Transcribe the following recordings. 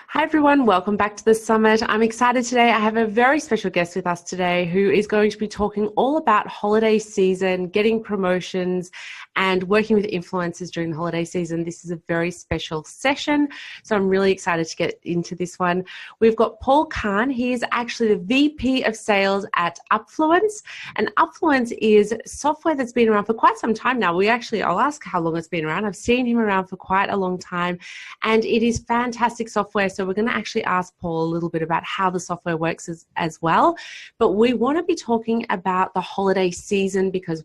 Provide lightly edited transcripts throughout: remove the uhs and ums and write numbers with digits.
Hi everyone, welcome back to the summit. I'm excited today. I have a very special guest with us today who is going to be talking all about holiday season, getting promotions, and working with influencers during the holiday season. This is a very special session, so I'm really excited to get into this one. We've got Paul Kahn. He is actually the VP of Sales at Upfluence, and Upfluence is software that's been around for quite some time now. I'll ask how long it's been around. I've seen him around for quite a long time, and it is fantastic software. So we're going to actually ask Paul a little bit about how the software works as well. But we want to be talking about the holiday season because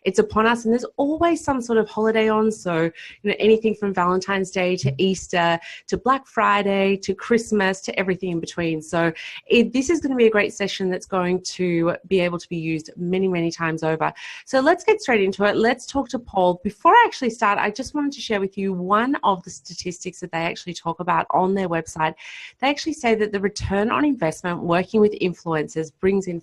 it's upon us, and there's always some sort of holiday on. So, anything from Valentine's Day to Easter to Black Friday to Christmas to everything in between. So this is going to be a great session that's going to be able to be used many, many times over. So let's get straight into it. Let's talk to Paul. Before I actually start, I just wanted to share with you one of the statistics that they actually talk about on their website. They actually say that the return on investment working with influencers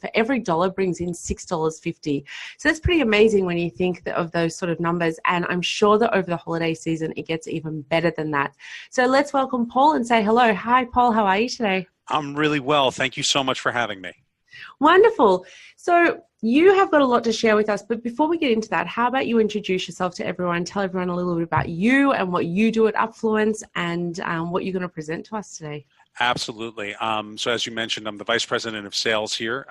for every dollar brings in $6.50. So that's pretty amazing when you think of those sort of numbers. And I'm sure that over the holiday season, it gets even better than that. So let's welcome Paul and say hello. Hi, Paul. How are you today? I'm really well. Thank you so much for having me. Wonderful. So you have got a lot to share with us, but before we get into that, how about you introduce yourself to everyone, tell everyone a little bit about you and what you do at Upfluence and what you're going to present to us today. Absolutely. So as you mentioned, I'm the Vice President of Sales here.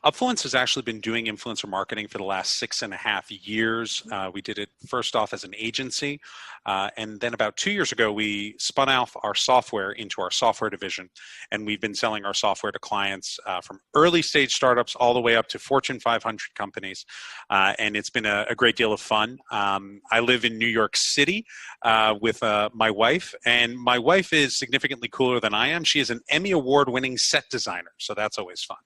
Upfluence has actually been doing influencer marketing for the last 6.5 years. We did it first off as an agency, and then about 2 years ago, we spun off our software into our software division, and we've been selling our software to clients from early stage startups all the way up to Fortune 500 companies, and it's been a great deal of fun. I live in New York City with my wife, and my wife is significantly cooler than I am. She is an Emmy Award-winning set designer, so that's always fun.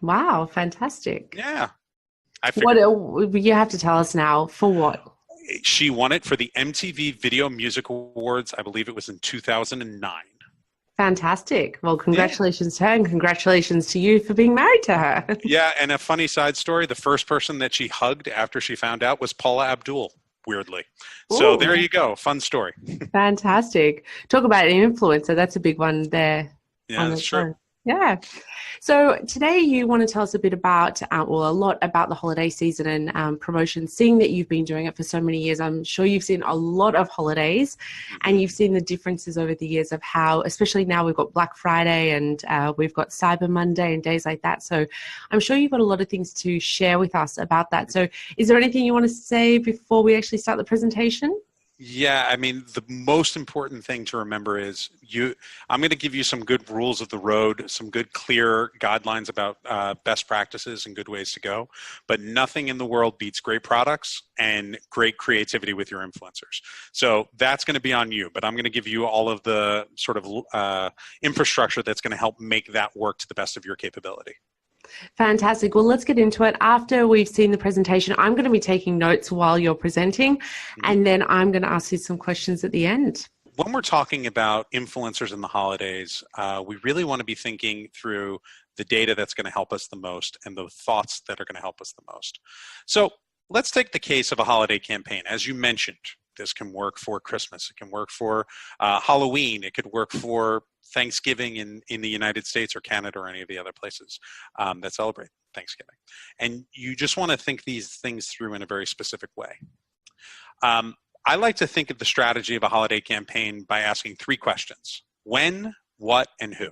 Wow, fantastic. Yeah. What you have to tell us now, for what? She won it for the MTV Video Music Awards. I believe it was in 2009. Fantastic. Well, congratulations to her and congratulations to you for being married to her. Yeah, and a funny side story, the first person that she hugged after she found out was Paula Abdul, weirdly. So there you go. Fun story. Fantastic. Talk about an influencer. That's a big one there. Yeah, that's true. Yeah. So today you want to tell us a bit about, a lot about the holiday season and promotion, seeing that you've been doing it for so many years. I'm sure you've seen a lot of holidays and you've seen the differences over the years of how, especially now we've got Black Friday and we've got Cyber Monday and days like that. So I'm sure you've got a lot of things to share with us about that. So is there anything you want to say before we actually start the presentation? Yeah, I mean, the most important thing to remember is I'm going to give you some good rules of the road, some good clear guidelines about best practices and good ways to go, but nothing in the world beats great products and great creativity with your influencers. So that's going to be on you, but I'm going to give you all of the sort of infrastructure that's going to help make that work to the best of your capability. Fantastic. Well, let's get into it. After we've seen the presentation, I'm going to be taking notes while you're presenting, and then I'm going to ask you some questions at the end. When we're talking about influencers in the holidays, we really want to be thinking through the data that's going to help us the most and the thoughts that are going to help us the most. So let's take the case of a holiday campaign. As you mentioned, this can work for Christmas. It can work for Halloween. It could work for Thanksgiving in the United States or Canada or any of the other places that celebrate Thanksgiving. And you just want to think these things through in a very specific way. I like to think of the strategy of a holiday campaign by asking 3 questions: when, what, and who.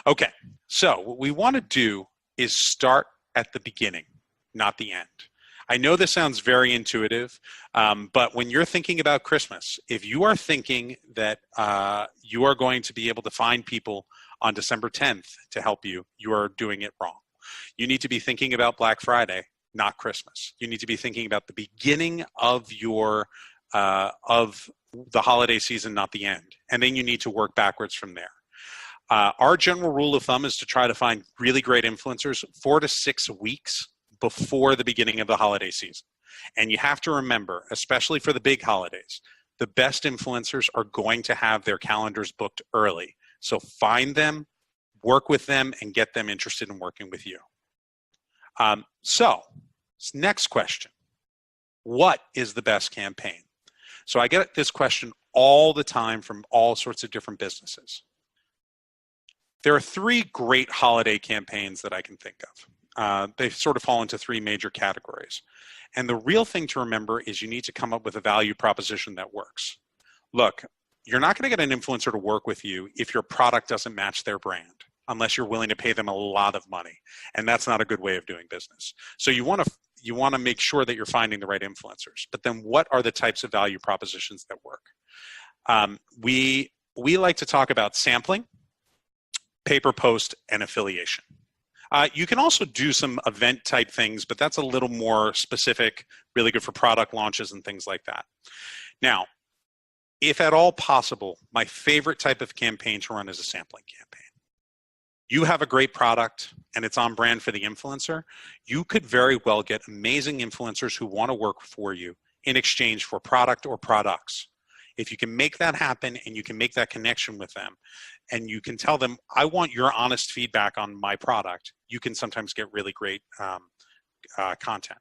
Okay, so what we want to do is start at the beginning, not the end. I know this sounds very intuitive, but when you're thinking about Christmas, if you are thinking that you are going to be able to find people on December 10th to help you, you are doing it wrong. You need to be thinking about Black Friday, not Christmas. You need to be thinking about the beginning of of the holiday season, not the end. And then you need to work backwards from there. Our general rule of thumb is to try to find really great influencers 4 to 6 weeks before the beginning of the holiday season. And you have to remember, especially for the big holidays, the best influencers are going to have their calendars booked early. So find them, work with them, and get them interested in working with you. So next question, what is the best campaign? So I get this question all the time from all sorts of different businesses. There are three great holiday campaigns that I can think of. They sort of fall into three major categories. And the real thing to remember is you need to come up with a value proposition that works. Look, you're not going to get an influencer to work with you if your product doesn't match their brand, unless you're willing to pay them a lot of money. And that's not a good way of doing business. So you want to make sure that you're finding the right influencers. But then what are the types of value propositions that work? We like to talk about sampling, pay-per-post, and affiliation. You can also do some event type things, but that's a little more specific, really good for product launches and things like that. Now, if at all possible, my favorite type of campaign to run is a sampling campaign. You have a great product and it's on brand for the influencer. You could very well get amazing influencers who want to work for you in exchange for product or products. If you can make that happen and you can make that connection with them and you can tell them, I want your honest feedback on my product, you can sometimes get really great content.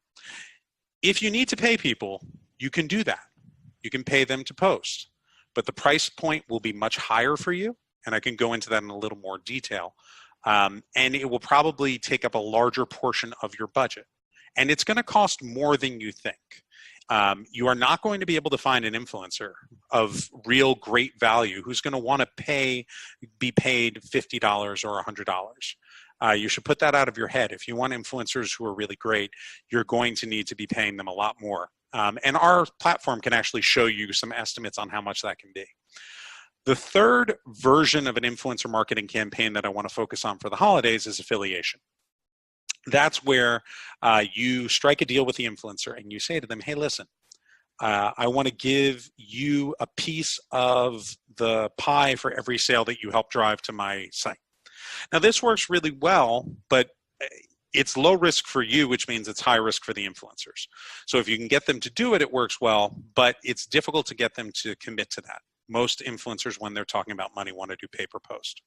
If you need to pay people, you can do that. You can pay them to post, but the price point will be much higher for you. And I can go into that in a little more detail. And it will probably take up a larger portion of your budget. And it's going to cost more than you think. You are not going to be able to find an influencer of real great value who's going to want to be paid $50 or $100. You should put that out of your head. If you want influencers who are really great, you're going to need to be paying them a lot more. And our platform can actually show you some estimates on how much that can be. The third version of an influencer marketing campaign that I want to focus on for the holidays is affiliation. That's where you strike a deal with the influencer and you say to them, hey, listen, I want to give you a piece of the pie for every sale that you help drive to my site. Now, this works really well, but it's low risk for you, which means it's high risk for the influencers. So if you can get them to do it, it works well, but it's difficult to get them to commit to that. Most influencers, when they're talking about money, want to do pay-per-post.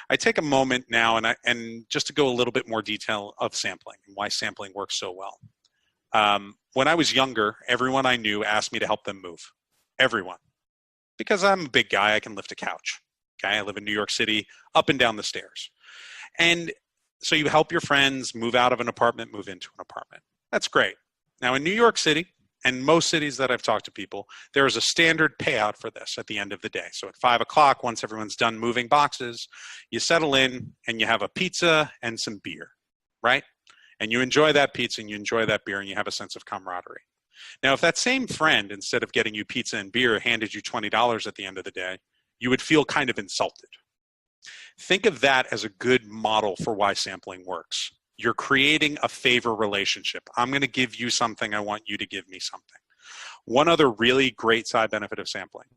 I take a moment now and just to go a little bit more detail of sampling and why sampling works so well. When I was younger, everyone I knew asked me to help them move. Everyone. Because I'm a big guy, I can lift a couch. Okay, I live in New York City, up and down the stairs. And so you help your friends move out of an apartment, move into an apartment. That's great. Now in New York City, and most cities that I've talked to people, there is a standard payout for this at the end of the day. So at 5 o'clock, once everyone's done moving boxes, you settle in and you have a pizza and some beer, right? And you enjoy that pizza and you enjoy that beer and you have a sense of camaraderie. Now, if that same friend, instead of getting you pizza and beer, handed you $20 at the end of the day, you would feel kind of insulted. Think of that as a good model for why sampling works. You're creating a favor relationship. I'm going to give you something. I want you to give me something. One other really great side benefit of sampling.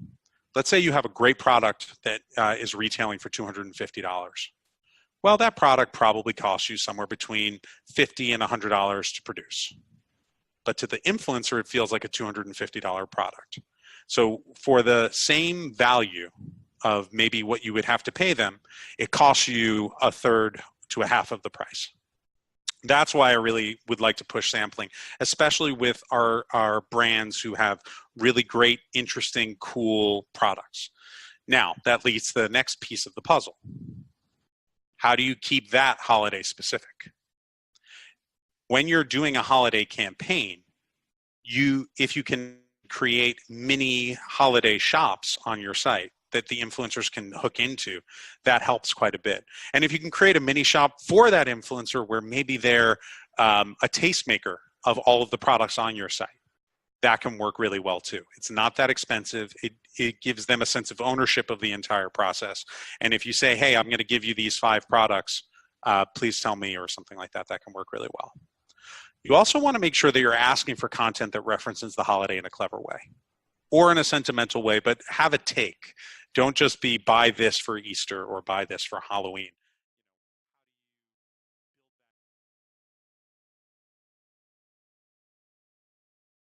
Let's say you have a great product that is retailing for $250. Well, that product probably costs you somewhere between $50 and $100 to produce. But to the influencer, it feels like a $250 product. So for the same value of maybe what you would have to pay them, it costs you a third to a half of the price. That's why I really would like to push sampling, especially with our brands who have really great, interesting, cool products. Now, that leads to the next piece of the puzzle. How do you keep that holiday specific? When you're doing a holiday campaign, if you can create mini holiday shops on your site that the influencers can hook into, that helps quite a bit. And if you can create a mini shop for that influencer where maybe they're a tastemaker of all of the products on your site, that can work really well too. It's not that expensive. It gives them a sense of ownership of the entire process. And if you say, hey, I'm going to give you these 5 products, please tell me, or something like that, that can work really well. You also want to make sure that you're asking for content that references the holiday in a clever way or in a sentimental way, but have a take. Don't just be buy this for Easter or buy this for Halloween.